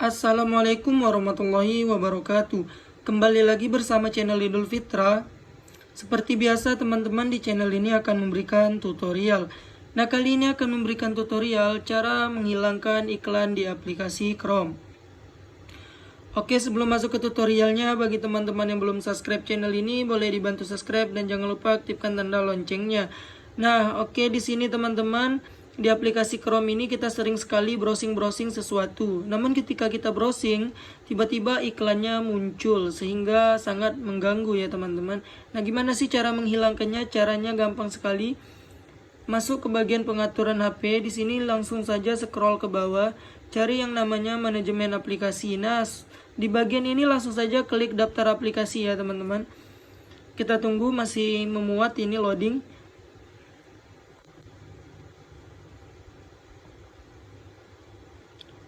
Assalamualaikum warahmatullahi wabarakatuh. Kembali lagi bersama channel Idul Fitra. Seperti biasa teman-teman, di channel ini akan memberikan tutorial. Nah, kali ini akan memberikan tutorial cara menghilangkan iklan di aplikasi Chrome. Oke, sebelum masuk ke tutorialnya, bagi teman-teman yang belum subscribe channel ini, boleh dibantu subscribe dan jangan lupa aktifkan tanda loncengnya. Nah, oke, di sini teman-teman, di aplikasi Chrome ini kita sering sekali browsing-browsing sesuatu. Namun ketika kita browsing, tiba-tiba iklannya muncul sehingga sangat mengganggu ya teman-teman. Nah, gimana sih cara menghilangkannya? Caranya gampang sekali. Masuk ke bagian pengaturan HP. Di sini langsung saja scroll ke bawah, cari yang namanya manajemen aplikasi. Nah, di bagian ini langsung saja klik daftar aplikasi ya teman-teman. Kita tunggu, masih memuat ini loading.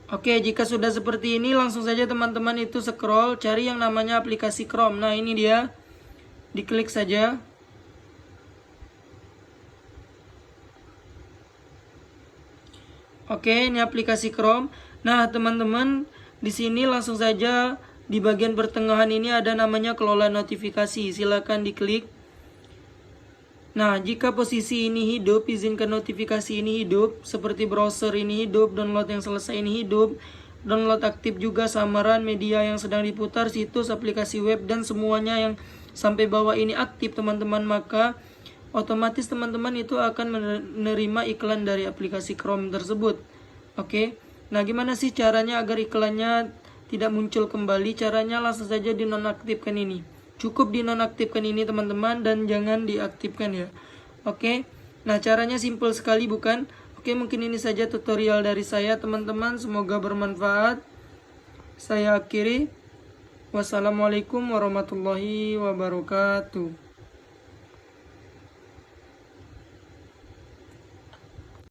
Oke, jika sudah seperti ini, langsung saja teman-teman itu scroll, cari yang namanya aplikasi Chrome. Nah, ini dia. Diklik saja. Oke, ini aplikasi Chrome. Nah, teman-teman, di sini langsung saja di bagian pertengahan ini ada namanya kelola notifikasi. Silakan diklik. Nah, jika posisi ini hidup, izinkan notifikasi ini hidup, seperti browser ini hidup, download yang selesai ini hidup, download aktif juga samaran media yang sedang diputar, situs, aplikasi web, dan semuanya yang sampai bawah ini aktif teman-teman, maka otomatis teman-teman itu akan menerima iklan dari aplikasi Chrome tersebut. Oke, nah gimana sih caranya agar iklannya tidak muncul kembali? Caranya langsung saja dinonaktifkan ini. Cukup dinonaktifkan ini teman-teman dan jangan diaktifkan ya. Oke. Nah, caranya simple sekali bukan? Oke, mungkin ini saja tutorial dari saya teman-teman. Semoga bermanfaat. Saya akhiri. Wassalamualaikum warahmatullahi wabarakatuh.